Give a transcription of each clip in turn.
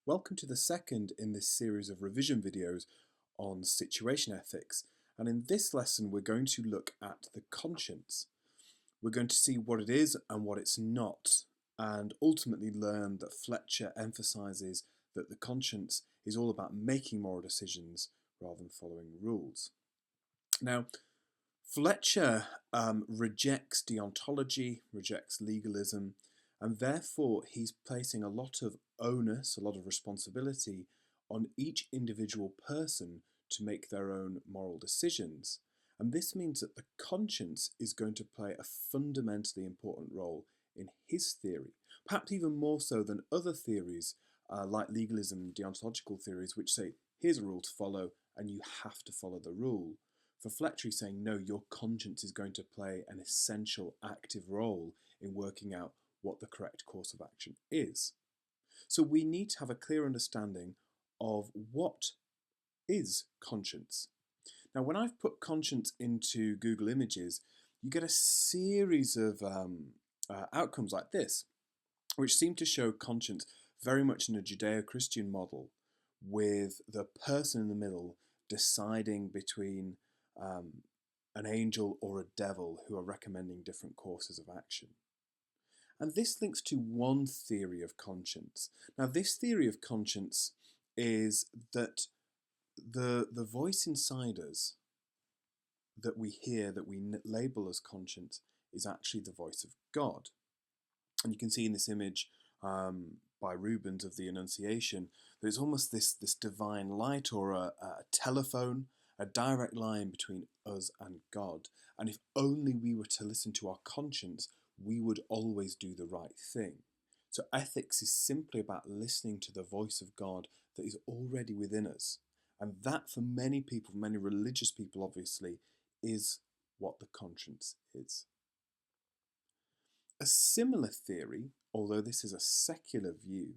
Welcome to the second in this series of revision videos on situation ethics, and in this lesson we're going to look at the conscience. We're going to see what it is and what it's not, and ultimately learn that Fletcher emphasises that the conscience is all about making moral decisions rather than following rules. Now, Fletcher rejects deontology, rejects legalism, and therefore he's placing a lot of onus, a lot of responsibility on each individual person to make their own moral decisions. And this means that the conscience is going to play a fundamentally important role in his theory, perhaps even more so than other theories like legalism and deontological theories, which say, here's a rule to follow and you have to follow the rule. For Fletcher, he's saying, no, your conscience is going to play an essential active role in working out what the correct course of action is. So we need to have a clear understanding of what is conscience. Now, when I've put conscience into Google Images, you get a series of outcomes like this, which seem to show conscience very much in a Judeo-Christian model, with the person in the middle deciding between an angel or a devil who are recommending different courses of action. And this links to one theory of conscience. Now, this theory of conscience is that the voice inside us that we hear, that we label as conscience, is actually the voice of God. And you can see in this image by Rubens of the Annunciation, there's almost this divine light or a telephone, a direct line between us and God. And if only we were to listen to our conscience, we would always do the right thing. So ethics is simply about listening to the voice of God that is already within us. And that, for many people, many religious people obviously, is what the conscience is. A similar theory, although this is a secular view,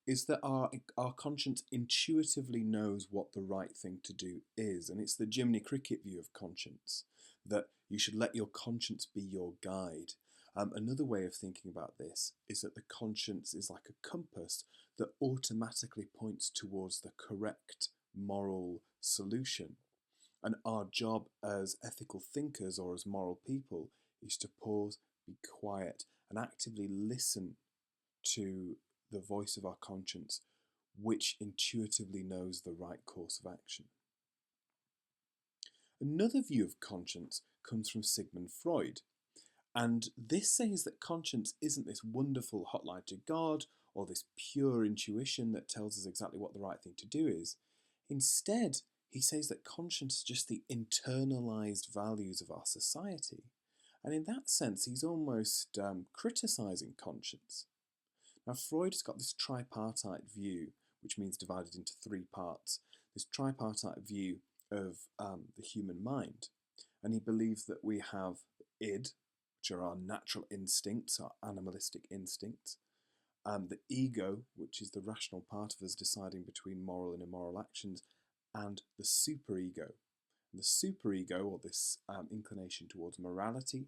is that our conscience intuitively knows what the right thing to do is. And it's the Jiminy Cricket view of conscience, that you should let your conscience be your guide. Another way of thinking about this is that the conscience is like a compass that automatically points towards the correct moral solution. And our job as ethical thinkers or as moral people is to pause, be quiet, and actively listen to the voice of our conscience, which intuitively knows the right course of action. Another view of conscience comes from Sigmund Freud. And this says that conscience isn't this wonderful hotline to God or this pure intuition that tells us exactly what the right thing to do is. Instead, he says that conscience is just the internalized values of our society. And in that sense, he's almost criticizing conscience. Now, Freud has got this tripartite view, which means divided into three parts, this tripartite view of the human mind. And he believes that we have id, which are our natural instincts, our animalistic instincts, the ego, which is the rational part of us deciding between moral and immoral actions, and the superego. And the superego, or this inclination towards morality,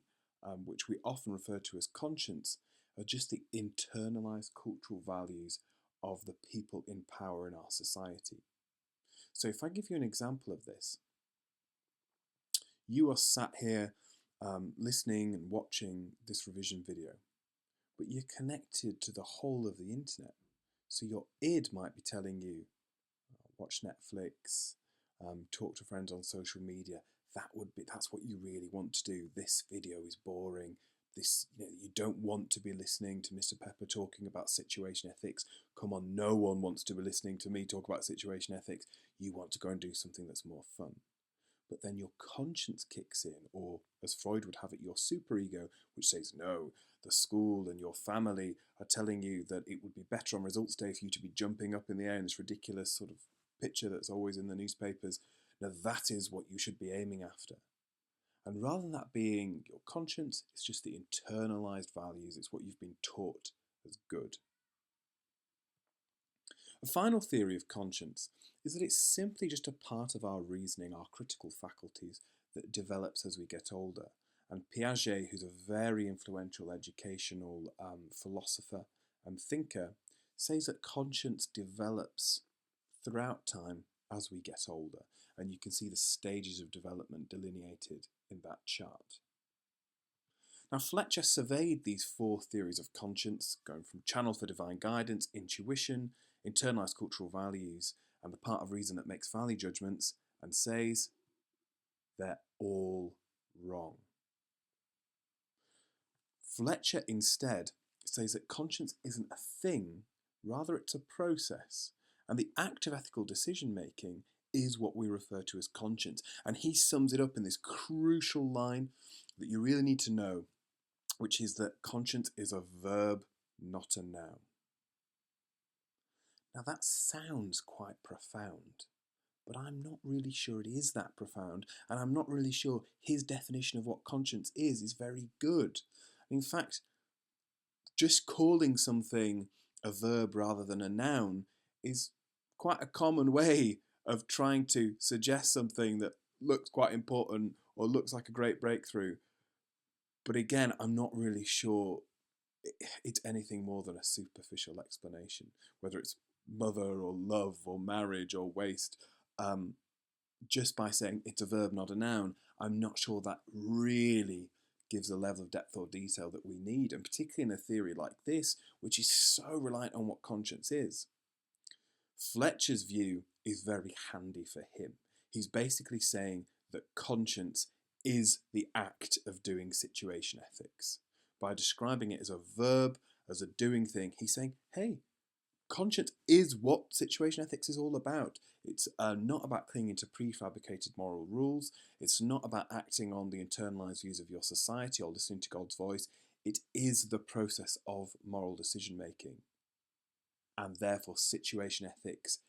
which we often refer to as conscience, are just the internalized cultural values of the people in power in our society. So if I give you an example of this, you are sat here listening and watching this revision video, but you're connected to the whole of the internet. So your id might be telling you, watch Netflix, talk to friends on social media. That's what you really want to do. This video is boring. You don't want to be listening to Mr. Pepper talking about situation ethics. Come on, no one wants to be listening to me talk about situation ethics. You want to go and do something that's more fun. But then your conscience kicks in, or as Freud would have it, your superego, which says, no, the school and your family are telling you that it would be better on results day for you to be jumping up in the air in this ridiculous sort of picture that's always in the newspapers. Now that is what you should be aiming after. And rather than that being your conscience, it's just the internalized values. It's what you've been taught as good. A final theory of conscience is that it's simply just a part of our reasoning, our critical faculties, that develops as we get older. And Piaget, who's a very influential educational philosopher and thinker, says that conscience develops throughout time as we get older, and you can see the stages of development delineated in that chart. Now, Fletcher surveyed these 4 theories of conscience, going from channel for divine guidance, intuition, internalised cultural values, and the part of reason that makes value judgments, and says they're all wrong. Fletcher instead says that conscience isn't a thing, rather it's a process, and the act of ethical decision making is what we refer to as conscience. And he sums it up in this crucial line that you really need to know, which is that conscience is a verb, not a noun. Now that sounds quite profound, but I'm not really sure it is that profound, and I'm not really sure his definition of what conscience is very good. In fact, just calling something a verb rather than a noun is quite a common way of trying to suggest something that looks quite important or looks like a great breakthrough. But again, I'm not really sure it's anything more than a superficial explanation, whether it's mother or love or marriage or waste. Just by saying it's a verb, not a noun, I'm not sure that really gives a level of depth or detail that we need, and particularly in a theory like this, which is so reliant on what conscience is. Fletcher's view is very handy for him. He's basically saying that conscience is the act of doing situation ethics. By describing it as a verb, as a doing thing, he's saying, hey, conscience is what situation ethics is all about. It's not about clinging to prefabricated moral rules. It's not about acting on the internalised views of your society or listening to God's voice. It is the process of moral decision making. And therefore, situation ethics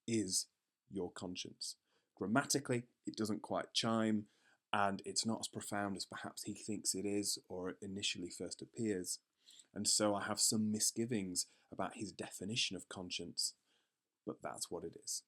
is your conscience. Grammatically, it doesn't quite chime, and it's not as profound as perhaps he thinks it is or it initially first appears. And so I have some misgivings about his definition of conscience, but that's what it is.